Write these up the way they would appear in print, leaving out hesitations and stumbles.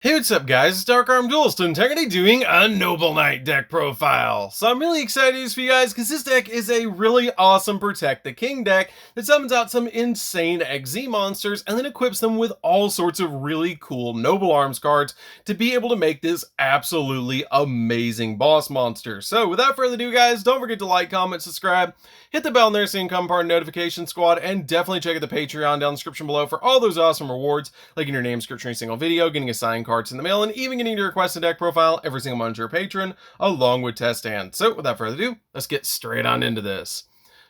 Hey, what's up guys, it's DarkArmedDuelist and today doing a Noble Knight deck profile. So I'm really excited for you guys because this deck is a really awesome Protect the King deck that summons out some insane XZ monsters and then equips them with all sorts of really cool Noble Arms cards to be able to make this absolutely amazing boss monster. So without further ado guys, don't forget to like, comment, subscribe, hit the bell in there so you can become part of the notification squad, and definitely check out the Patreon down in the description below for all those awesome rewards, like in your name, description, every single video, getting a signed cards in the mail, and even getting to request a deck profile every single month to your patron, along with test hands. So without further ado, let's get straight on into this.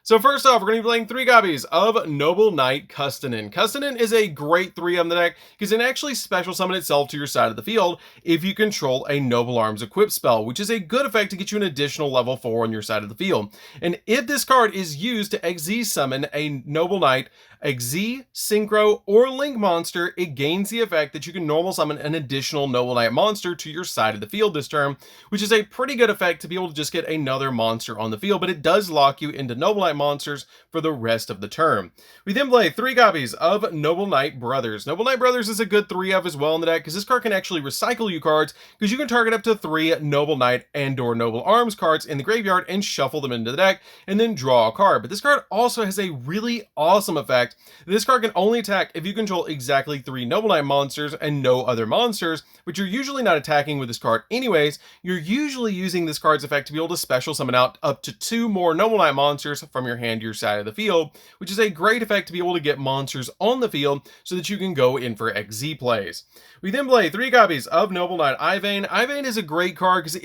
So first off, we're going to be playing 3 copies of Noble Knight Custonin. Custonin is a great 3 on the deck because it can actually special summon itself to your side of the field if you control a Noble Arms equip spell, which is a good effect to get you an additional level 4 on your side of the field. And if this card is used to XZ summon a Noble Knight, XZ, Synchro, or Link monster, it gains the effect that you can normal summon an additional Noble Knight monster to your side of the field this turn, which is a pretty good effect to be able to just get another monster on the field, but it does lock you into Noble Knight monsters for the rest of the turn. We then play 3 copies of Noble Knight Brothers. Noble Knight Brothers is a good 3 of as well in the deck because this card can actually recycle you cards because you can target up to 3 Noble Knight and or Noble Arms cards in the graveyard and shuffle them into the deck and then draw a card. But this card also has a really awesome effect. This card can only attack if you control exactly 3 Noble Knight monsters and no other monsters, but you're usually not attacking with this card anyways. You're usually using this card's effect to be able to special summon out up to 2 more Noble Knight monsters from your hand to your side of the field, which is a great effect to be able to get monsters on the field so that you can go in for XZ plays. We then play 3 copies of Noble Knight Ivane. Ivane is a great card because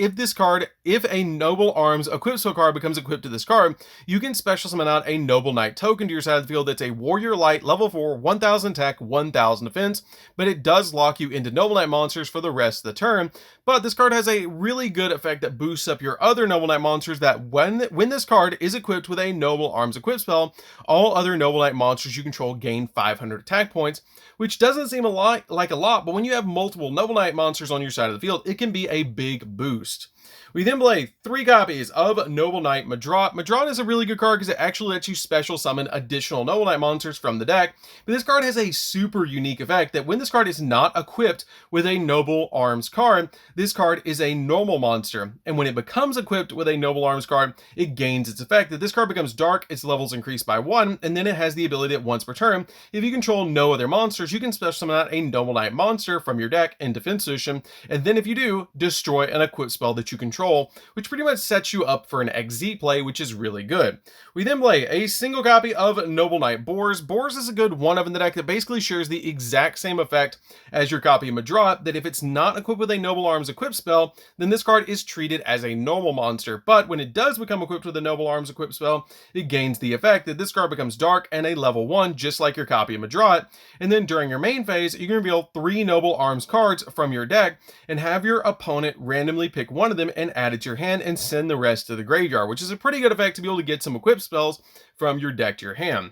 if a Noble Arms equip spell card becomes equipped to this card, you can special summon out a Noble Knight token to your side of the field that's a Warrior Light, level 4, 1000 attack, 1000 defense, but it does lock you into Noble Knight monsters for the rest of the turn. But this card has a really good effect that boosts up your other Noble Knight monsters that when this card is equipped with a Noble Arms equip spell, all other Noble Knight monsters you control gain 500 attack points, which doesn't seem like a lot, but when you have multiple Noble Knight monsters on your side of the field, it can be a big boost. We then play 3 copies of Noble Knight Madrat. Madrat is a really good card because it actually lets you special summon additional Noble Knight monsters from the deck, but this card has a super unique effect that when this card is not equipped with a Noble Arms card, this card is a normal monster, and when it becomes equipped with a Noble Arms card, it gains its effect that this card becomes dark, its levels increase by 1, and then it has the ability that once per turn, if you control no other monsters, you can special summon out a Noble Knight monster from your deck in defense position, and then if you do, destroy an equipped spell that you control, which pretty much sets you up for an XZ play, which is really good. We then play a single copy of Noble Knight Boars. Boars is a good 1 of in the deck that basically shares the exact same effect as your copy of Madrat, that if it's not equipped with a Noble Arms equip spell, then this card is treated as a normal monster, but when it does become equipped with a Noble Arms equip spell, it gains the effect that this card becomes dark and a level 1, just like your copy of Madrat, and then during your main phase, you can reveal 3 Noble Arms cards from your deck and have your opponent randomly pick one of them and add it to your hand and send the rest to the graveyard, which is a pretty good effect to be able to get some equipped spells from your deck to your hand.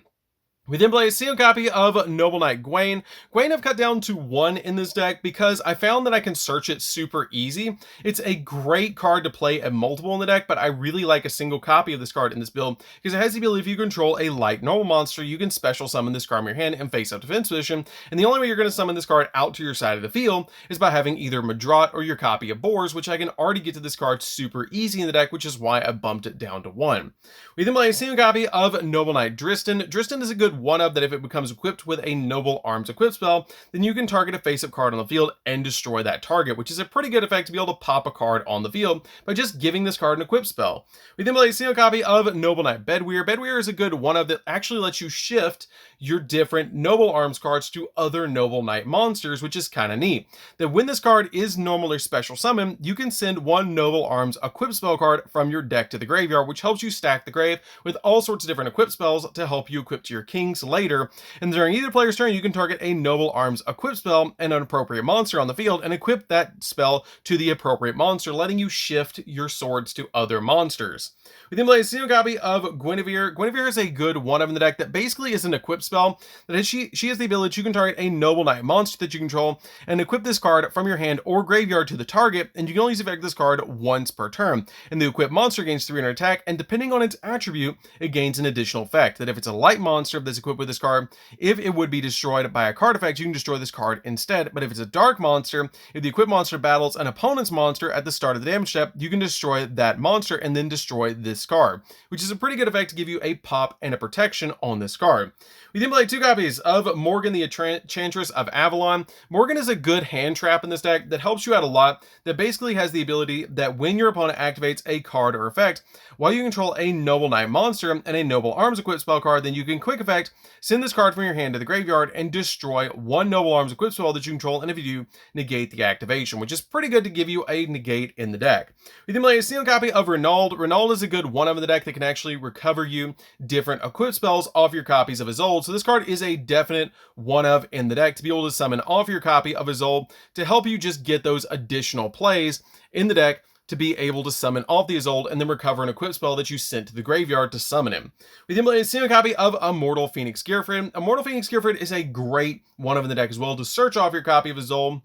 We then play a single copy of Noble Knight Gwaine. Gwaine I've cut down to 1 in this deck because I found that I can search it super easy. It's a great card to play at multiple in the deck, but I really like a single copy of this card in this build because it has the ability if you control a light normal monster, you can special summon this card in your hand and face up defense position, and the only way you're going to summon this card out to your side of the field is by having either Madrat or your copy of Boars, which I can already get to this card super easy in the deck, which is why I bumped it down to 1. We then play a single copy of Noble Knight Dristan. Dristan is a good 1 of that if it becomes equipped with a Noble Arms equip spell, then you can target a face-up card on the field and destroy that target, which is a pretty good effect to be able to pop a card on the field by just giving this card an equip spell. We then play a single copy of Noble Knight Bedweir. Bedweir is a good 1 of that actually lets you shift your different Noble Arms cards to other Noble Knight monsters, which is kind of neat. That when this card is normal or special summon, you can send 1 Noble Arms equip spell card from your deck to the graveyard, which helps you stack the grave with all sorts of different equip spells to help you equip to your kings later. And during either player's turn, you can target a Noble Arms equip spell and an appropriate monster on the field and equip that spell to the appropriate monster, letting you shift your swords to other monsters. We then play a single copy of Guinevere. Guinevere is a good 1 of in the deck that basically is an equip spell spell that she has the ability you can target a Noble Knight monster that you control and equip this card from your hand or graveyard to the target, and you can only use effect this card once per turn. And the equipped monster gains 300 attack, and depending on its attribute, it gains an additional effect. That if it's a light monster that's equipped with this card, if it would be destroyed by a card effect, you can destroy this card instead. But if it's a dark monster, if the equipped monster battles an opponent's monster at the start of the damage step, you can destroy that monster and then destroy this card, which is a pretty good effect to give you a pop and a protection on this card. We then play 2 copies of Morgan the Enchantress of Avalon. Morgan is a good hand trap in this deck that helps you out a lot, that basically has the ability that when your opponent activates a card or effect, while you control a Noble Knight monster and a Noble Arms equipped spell card, then you can quick effect send this card from your hand to the graveyard and destroy 1 Noble Arms equipped spell that you control, and if you do, negate the activation, which is pretty good to give you a negate in the deck. We then play a single copy of Renauld. Renauld is a good one of in the deck that can actually recover you different equipped spells off your copies of Isolde. So this card is a definite one of in the deck to be able to summon off your copy of Isolde to help you just get those additional plays in the deck to be able to summon off the Isolde and then recover an equipped spell that you sent to the graveyard to summon him. We then play a single copy of Immortal Phoenix Gearfried. Immortal Phoenix Gearfried is a great one of in the deck as well to search off your copy of Isolde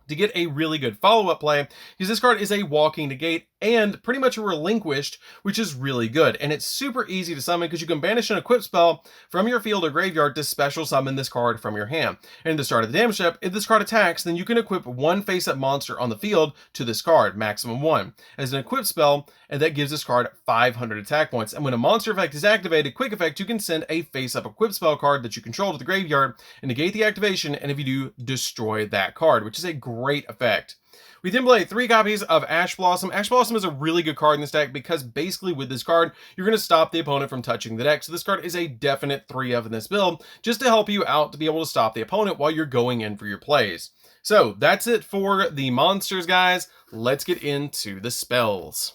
to get a really good follow-up play, because this card is a walking negate and pretty much a relinquished, which is really good. And it's super easy to summon because you can banish an equipped spell from your field or graveyard to special summon this card from your hand. And at the start of the damage step, if this card attacks, then you can equip 1 face-up monster on the field to this card, maximum 1, as an equipped spell, and that gives this card 500 attack points. And when a monster effect is activated, quick effect, you can send a face-up equipped spell card that you control to the graveyard and negate the activation, and if you do, destroy that card, which is a great effect. We then play 3 copies of Ash Blossom. Ash Blossom is a really good card in this deck because basically with this card, you're going to stop the opponent from touching the deck. So this card is a definite 3 of in this build, just to help you out to be able to stop the opponent while you're going in for your plays. So that's it for the monsters, guys. Let's get into the spells.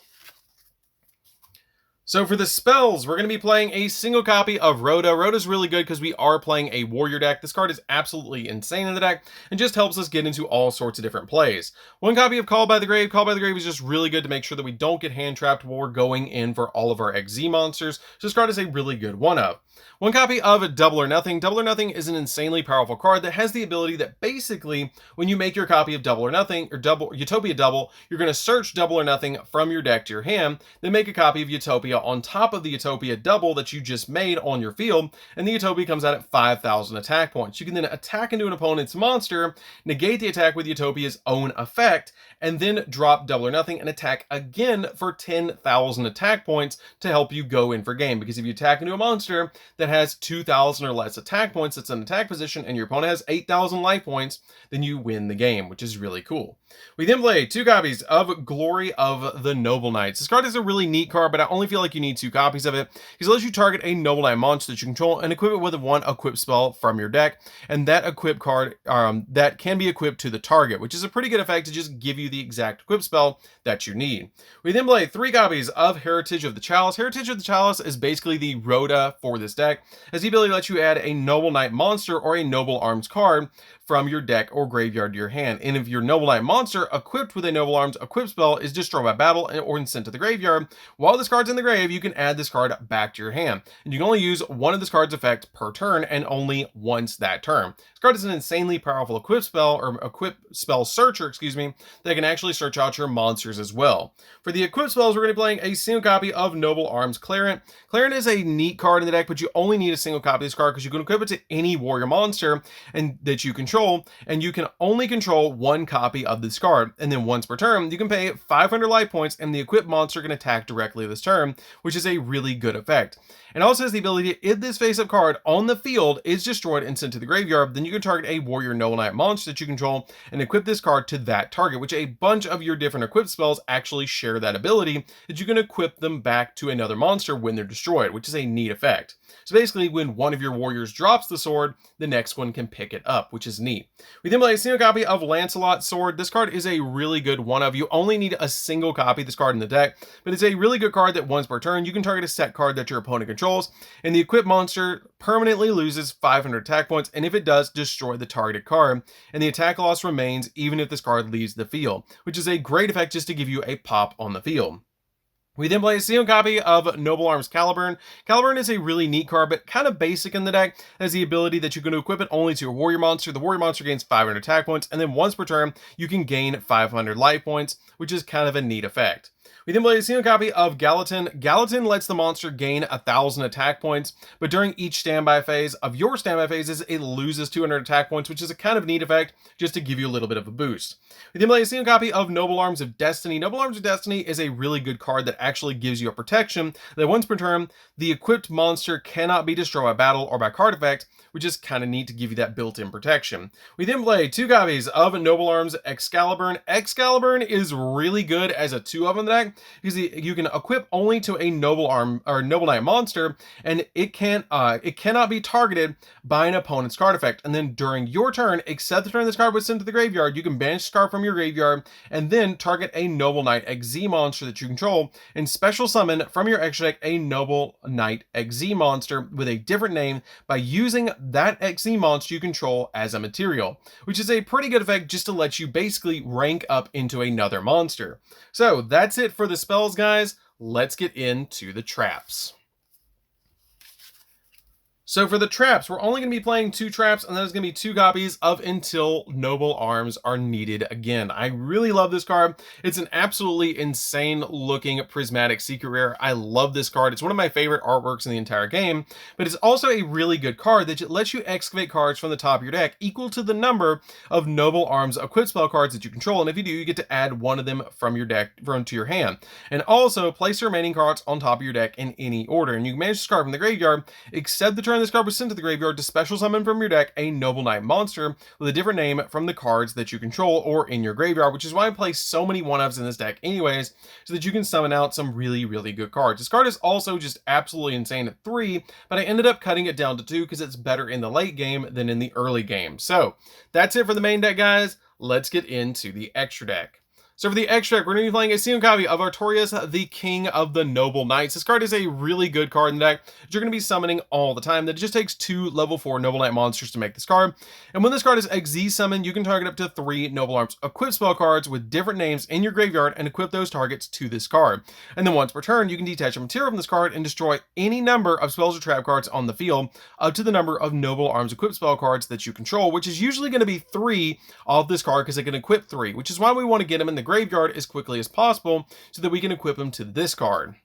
So for the spells, we're going to be playing a single copy of Rhoda. Rhoda's really good because we are playing a warrior deck. This card is absolutely insane in the deck and just helps us get into all sorts of different plays. 1 copy of Called by the Grave. Called by the Grave is just really good to make sure that we don't get hand trapped while we're going in for all of our XZ monsters. So this card is a really good one of. 1 copy of Double or Nothing. Double or Nothing is an insanely powerful card that has the ability that basically when you make your copy of Double or Nothing or Utopia Double, you're going to search Double or Nothing from your deck to your hand, then make a copy of Utopia on top of the Utopia Double that you just made on your field, and the Utopia comes out at 5,000 attack points. You can then attack into an opponent's monster, negate the attack with Utopia's own effect, and then drop Double or Nothing and attack again for 10,000 attack points to help you go in for game. Because if you attack into a monster that has 2,000 or less attack points, that's an attack position, and your opponent has 8,000 life points, then you win the game, which is really cool. We then play 2 copies of Glory of the Noble Knights. This card is a really neat card, but I only feel like you need 2 copies of it because it lets you target a Noble Knight monster that you control and equip it with 1 equipped spell from your deck, and that equipped card that can be equipped to the target, which is a pretty good effect to just give you the exact equip spell that you need. We then play 3 copies of Heritage of the Chalice. Heritage of the Chalice is basically the Rhoda for this deck, as the ability to let you add a Noble Knight monster or a Noble Arms card from your deck or graveyard to your hand. And if your Noble Knight monster equipped with a Noble Arms equipped spell is destroyed by battle or sent to the graveyard, while this card's in the grave, you can add this card back to your hand. And you can only use 1 of this card's effect per turn and only once that turn. This card is an insanely powerful equip spell, or equip spell searcher, excuse me, that can actually search out your monsters as well. For the equip spells, we're going to be playing a single copy of Noble Arms Clarent. Clarent is a neat card in the deck, but you only need a single copy of this card because you can equip it to any warrior monster and that you control, and you can only control 1 copy of this card. And then once per turn, you can pay 500 life points, and the equipped monster can attack directly this turn, which is a really good effect. It also has the ability, if this face-up card on the field is destroyed and sent to the graveyard, then you can target a warrior Noble Knight monster that you control and equip this card to that target, which a bunch of your different equipped spells actually share that ability, that you can equip them back to another monster when they're destroyed, which is a neat effect. So basically, when one of your warriors drops the sword, the next one can pick it up, which is neat. We then play a single copy of Lancelot's Sword. This card is a really good one of. You only need a single copy of this card in the deck, but it's a really good card that once per turn, you can target a set card that your opponent controls, and the equipped monster permanently loses 500 attack points, and if it does, destroy the targeted card, and the attack loss remains even if this card leaves the field, which is a great effect just to give you a pop on the field. We then play a sealed copy of Noble Arms Caliburn. Caliburn is a really neat card, but kind of basic in the deck. It has the ability that you can equip it only to your warrior monster. The warrior monster gains 500 attack points, and then once per turn, you can gain 500 life points, which is kind of a neat effect. We then play a sealed copy of Gallatin. Gallatin lets the monster gain 1,000 attack points, but during each standby phase of your standby phases, it loses 200 attack points, which is a kind of neat effect just to give you a little bit of a boost. We then play a sealed copy of Noble Arms of Destiny. Noble Arms of Destiny is a really good card that actually gives you a protection that once per turn, the equipped monster cannot be destroyed by battle or by card effect, which is kind of neat to give you that built-in protection. We then play 2 copies of Noble Arms Excalibur. Excalibur is really good as a 2-of in the deck because you can equip only to a Noble Arm or Noble Knight monster, and it cannot be targeted by an opponent's card effect. And then during your turn, except the turn this card was sent to the graveyard, you can banish this card from your graveyard and then target a Noble Knight XZ monster that you control and special summon from your extra deck a Noble Knight XZ monster with a different name by using that XZ monster you control as a material, which is a pretty good effect just to let you basically rank up into another monster. So that's it for the spells, guys. Let's get into the traps. So for the traps, we're only going to be playing 2 traps, and that is going to be 2 copies of Until Noble Arms Are Needed Again. I really love this card. It's an absolutely insane looking prismatic secret rare. I love this card. It's one of my favorite artworks in the entire game, but it's also a really good card that lets you excavate cards from the top of your deck equal to the number of Noble Arms equipped spell cards that you control, and if you do, you get to add one of them from your deck to your hand. And also, place the remaining cards on top of your deck in any order, and you can manage this card from the graveyard, except the turn this card was sent to the graveyard, to special summon from your deck a Noble Knight monster with a different name from the cards that you control or in your graveyard, which is why I play so many 1-ofs in this deck anyways, so that you can summon out some really, really good cards. This card is also just absolutely insane at 3, but I ended up cutting it down to 2 because it's better in the late game than in the early game. So that's it for the main deck, guys. Let's get into the extra deck. So for the extra deck, we're going to be playing a single copy of Artorias, the King of the Noble Knights. This card is a really good card in the deck that you're going to be summoning all the time. That it just takes 2 level 4 Noble Knight monsters to make this card. And when this card is XZ summoned, you can target up to 3 Noble Arms equipped spell cards with different names in your graveyard and equip those targets to this card. And then once per turn, you can detach a material from this card and destroy any number of spells or trap cards on the field up to the number of Noble Arms equipped spell cards that you control, which is usually going to be 3 of this card because it can equip 3, which is why we want to get them in the graveyard as quickly as possible so that we can equip them to this card.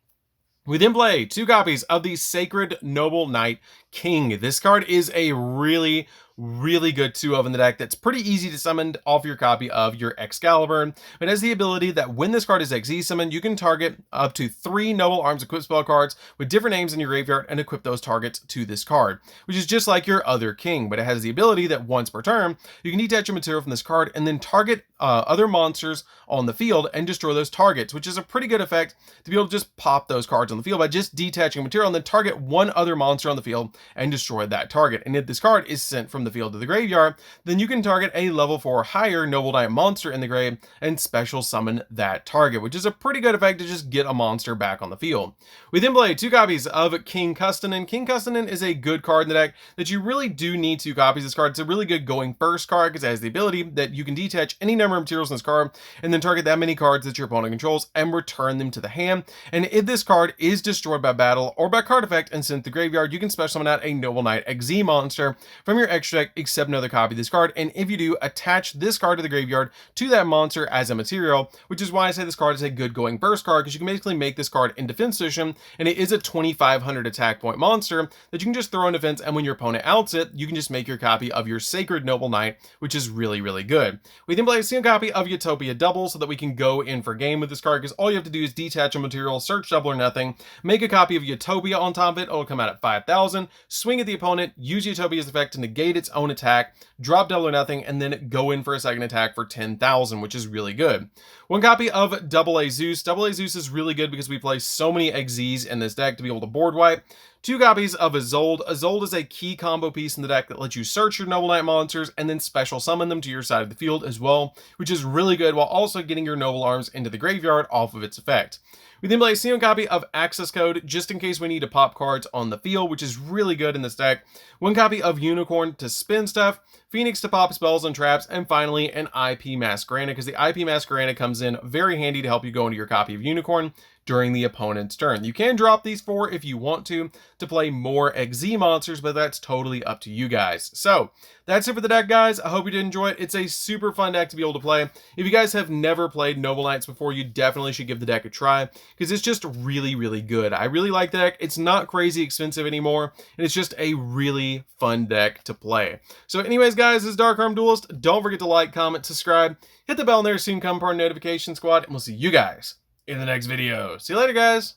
We then play 2 copies of the Sacred Noble Knight King. This card is a really good 2-of in the deck that's pretty easy to summon off your copy of your Excalibur. It has the ability that when this card is XZ summoned, you can target up to 3 Noble Arms equipped spell cards with different names in your graveyard and equip those targets to this card, which is just like your other king, but it has the ability that once per turn, you can detach a material from this card and then target other monsters on the field and destroy those targets, which is a pretty good effect to be able to just pop those cards on the field by just detaching a material and then target one other monster on the field and destroy that target. And if this card is sent from the field to the graveyard, then you can target a level 4 higher Noble Knight monster in the grave and special summon that target, which is a pretty good effect to just get a monster back on the field. We then play 2 copies of King Custonin. King Custonin is a good card in the deck that you really do need 2 copies of this card. It's a really good going first card because it has the ability that you can detach any number of materials in this card and then target that many cards that your opponent controls and return them to the hand. And if this card is destroyed by battle or by card effect and sent to the graveyard, you can special summon out a Noble Knight XZ monster from your extra deck, except another copy of this card. And if you do, attach this card to the graveyard to that monster as a material, which is why I say this card is a good going first card, because you can basically make this card in defense position, and it is a 2,500 attack point monster that you can just throw in defense, and when your opponent outs it, you can just make your copy of your Sacred Noble Knight, which is really good. We then play a single copy of Utopia Double so that we can go in for game with this card, because all you have to do is detach a material, search double or nothing, make a copy of Utopia on top of it, it'll come out at 5,000, swing at the opponent, use Utopia's effect to negate its own attack, drop double or nothing, and then go in for a second attack for 10,000, which is really good. 1 copy of Double A Zeus. Double A Zeus is really good because we play so many XZs in this deck to be able to board wipe. 2 copies of Isolde. Isolde is a key combo piece in the deck that lets you search your Noble Knight monsters and then special summon them to your side of the field as well, which is really good while also getting your Noble Arms into the graveyard off of its effect. We then play a single copy of Access Code just in case we need to pop cards on the field, which is really good in this deck. 1 copy of Unicorn to spin stuff. Phoenix to pop spells and traps, and finally an IP Masquerade, because the IP Masquerade comes in very handy to help you go into your copy of Unicorn during the opponent's turn. You can drop these 4 if you want to play more XZ monsters, but that's totally up to you guys. So that's it for the deck, guys. I hope you did enjoy it. It's a super fun deck to be able to play. If you guys have never played Noble Knights before, you definitely should give the deck a try, because it's just really, really good. I really like the deck. It's not crazy expensive anymore, and it's just a really fun deck to play. So anyways, guys, this is DarkArmedDuelist. Don't forget to like, comment, subscribe, hit the bell in there, soon come part of notification squad, and we'll see you guys in the next video. See you later, guys.